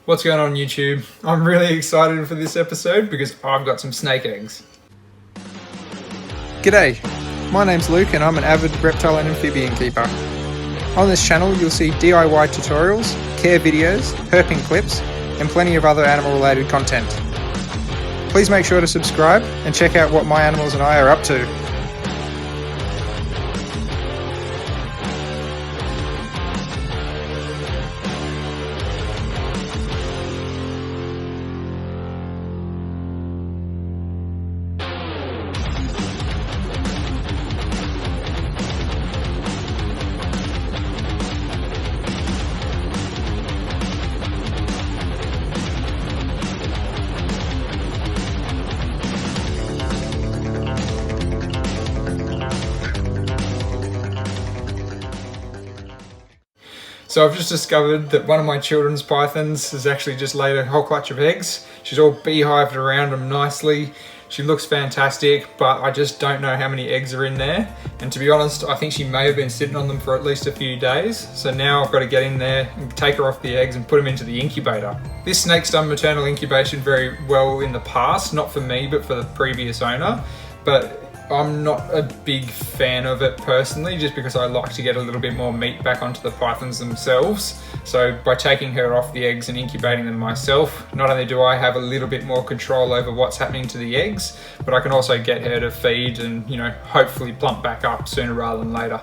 What's going on YouTube? I'm really excited for this episode because I've got some snake eggs. G'day, my name's Luke and I'm an avid reptile and amphibian keeper. On this channel you'll see DIY tutorials, care videos, herping clips and plenty of other animal related content. Please make sure to subscribe and check out what my animals and I are up to. So I've just discovered that one of my children's pythons has actually just laid a whole clutch of eggs. She's all beehived around them nicely. She looks fantastic, but I just don't know how many eggs are in there. And to be honest, I think she may have been sitting on them for at least a few days. So now I've got to get in there and take her off the eggs and put them into the incubator. This snake's done maternal incubation very well in the past, not for me, but for the previous owner. But I'm not a big fan of it personally, just because I like to get a little bit more meat back onto the pythons themselves. So by taking her off the eggs and incubating them myself, not only do I have a little bit more control over what's happening to the eggs, but I can also get her to feed and, hopefully plump back up sooner rather than later.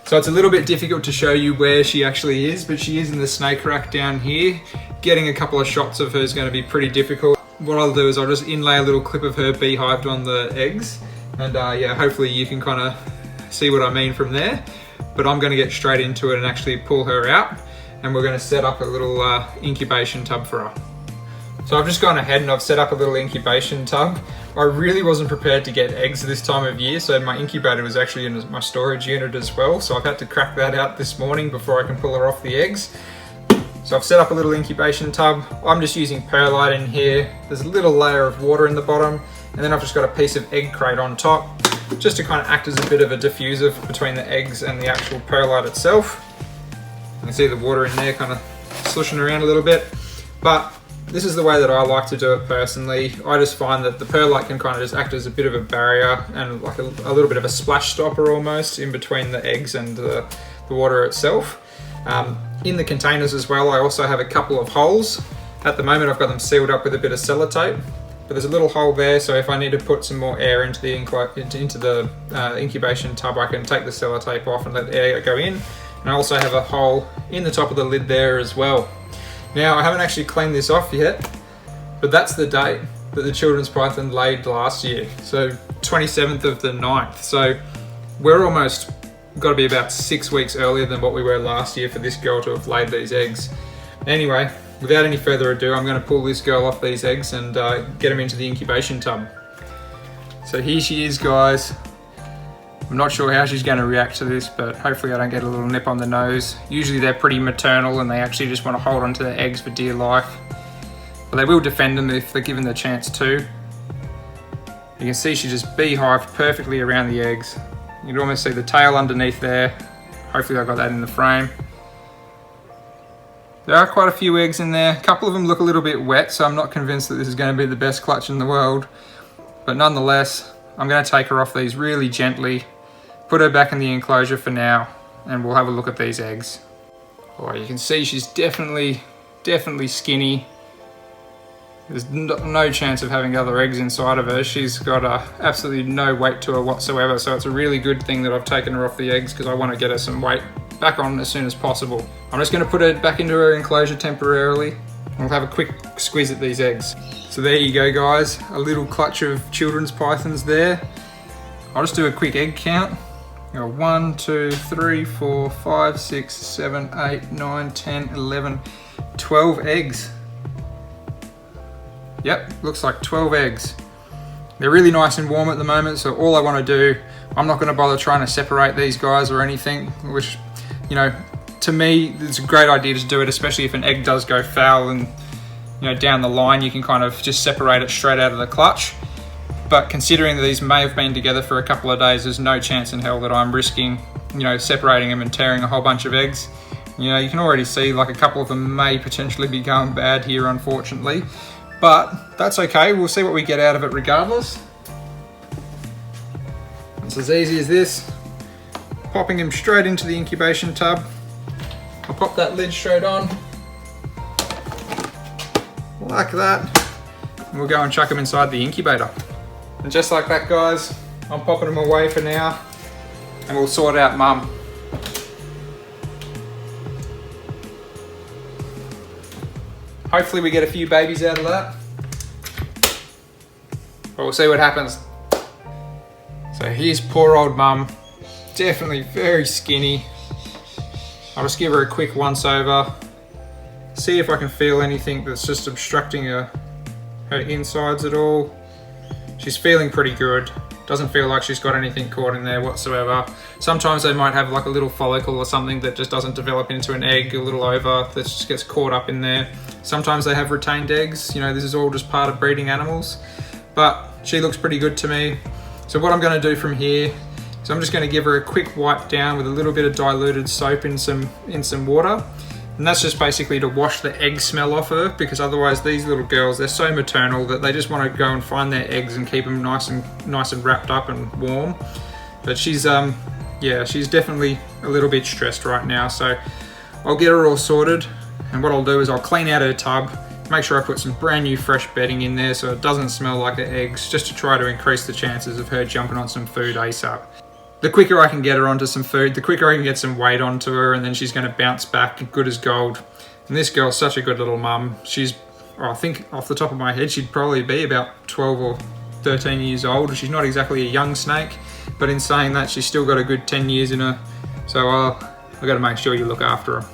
So it's a little bit difficult to show you where she actually is, but she is in the snake rack down here. Getting a couple of shots of her is going to be pretty difficult. What I'll do is I'll just inlay a little clip of her beehived on the eggs. And hopefully you can kind of see what I mean from there. But I'm going to get straight into it and actually pull her out. And we're going to set up a little incubation tub for her. So I've just gone ahead and I've set up a little incubation tub. I really wasn't prepared to get eggs this time of year, so my incubator was actually in my storage unit as well. So I've had to crack that out this morning before I can pull her off the eggs. So I've set up a little incubation tub. I'm just using perlite in here. There's a little layer of water in the bottom. And then I've just got a piece of egg crate on top, just to kind of act as a bit of a diffuser between the eggs and the actual perlite itself. You can see the water in there kind of slushing around a little bit. But this is the way that I like to do it personally. I just find that the perlite can kind of just act as a bit of a barrier and like a little bit of a splash stopper almost in between the eggs and the water itself. In the containers as well, I also have a couple of holes. At the moment I've got them sealed up with a bit of sellotape. But there's a little hole there, so if I need to put some more air into the incubation tub, I can take the sellotape off and let the air go in. And I also have a hole in the top of the lid there as well. Now, I haven't actually cleaned this off yet, but that's the date that the children's python laid last year. So 27th of the 9th. So we're almost got to be about 6 weeks earlier than what we were last year for this girl to have laid these eggs. Anyway, without any further ado, I'm going to pull this girl off these eggs and get them into the incubation tub. So here she is, guys. I'm not sure how she's going to react to this, but hopefully I don't get a little nip on the nose. Usually they're pretty maternal and they actually just want to hold onto their eggs for dear life. But they will defend them if they're given the chance to. You can see she just beehived perfectly around the eggs. You can almost see the tail underneath there. Hopefully I got that in the frame. There are quite a few eggs in there. A couple of them look a little bit wet, so I'm not convinced that this is going to be the best clutch in the world. But nonetheless, I'm going to take her off these really gently, put her back in the enclosure for now, and we'll have a look at these eggs. Oh, you can see she's definitely skinny. There's no chance of having other eggs inside of her. She's got absolutely no weight to her whatsoever, so it's a really good thing that I've taken her off the eggs because I want to get her some weight back on as soon as possible. I'm just going to put her back into her enclosure temporarily and we'll have a quick squeeze at these eggs. So there you go, guys, a little clutch of children's pythons there. I'll just do a quick egg count. 1, 2, 3, 4, 5, 6, 7, 8, 9, 10, 11, 12 eggs. Yep, looks like 12 eggs. They're really nice and warm at the moment, so all I want to do, I'm not going to bother trying to separate these guys or anything, which, to me, it's a great idea to do it, especially if an egg does go foul and, down the line, you can kind of just separate it straight out of the clutch. But considering that these may have been together for a couple of days, there's no chance in hell that I'm risking, separating them and tearing a whole bunch of eggs. You know, you can already see like a couple of them may potentially be going bad here, unfortunately, but that's okay. We'll see what we get out of it regardless. It's as easy as this, popping him straight into the incubation tub. I'll pop that lid straight on, like that, and we'll go and chuck them inside the incubator. And just like that, guys, I'm popping them away for now, and we'll sort out mum. Hopefully we get a few babies out of that, but we'll see what happens. So here's poor old mum, definitely very skinny. I'll just give her a quick once over, see if I can feel anything that's just obstructing her insides at all. She's feeling pretty good. Doesn't feel like she's got anything caught in there whatsoever. Sometimes they might have like a little follicle or something that just doesn't develop into an egg, a little ova that just gets caught up in there. Sometimes they have retained eggs. You know, this is all just part of breeding animals. But she looks pretty good to me. So what I'm going to do from here is I'm just going to give her a quick wipe down with a little bit of diluted soap in some water. And that's just basically to wash the egg smell off her, because otherwise these little girls, they're so maternal that they just want to go and find their eggs and keep them nice and wrapped up and warm. But she's yeah, she's definitely a little bit stressed right now. So I'll get her all sorted, and what I'll do is I'll clean out her tub, make sure I put some brand new fresh bedding in there so it doesn't smell like her eggs, just to try to increase the chances of her jumping on some food ASAP. The quicker I can get her onto some food, the quicker I can get some weight onto her, and then she's going to bounce back good as gold. And this girl's such a good little mum. She's, I think off the top of my head, she'd probably be about 12 or 13 years old. She's not exactly a young snake, but in saying that, she's still got a good 10 years in her. So I've got to make sure you look after her.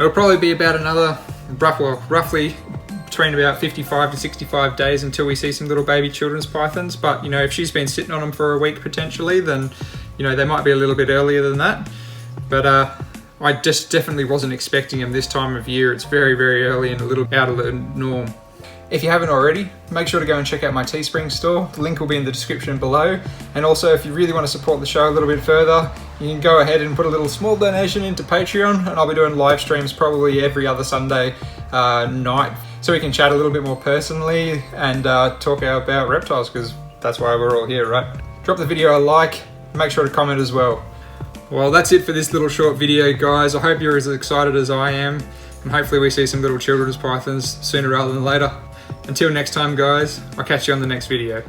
It'll probably be about another, roughly between about 55 to 65 days until we see some little baby children's pythons. But you know, if she's been sitting on them for a week potentially, then you know, they might be a little bit earlier than that. But I just definitely wasn't expecting them this time of year. It's very, very early and a little out of the norm. If you haven't already, make sure to go and check out my Teespring store. The link will be in the description below. And also, if you really want to support the show a little bit further, you can go ahead and put a little small donation into Patreon, and I'll be doing live streams probably every other Sunday night, so we can chat a little bit more personally and talk about reptiles, because that's why we're all here, right? Drop the video a like, make sure to comment as well. Well, that's it for this little short video, guys. I hope you're as excited as I am, and hopefully we see some little children's pythons sooner rather than later. Until next time, guys, I'll catch you on the next video.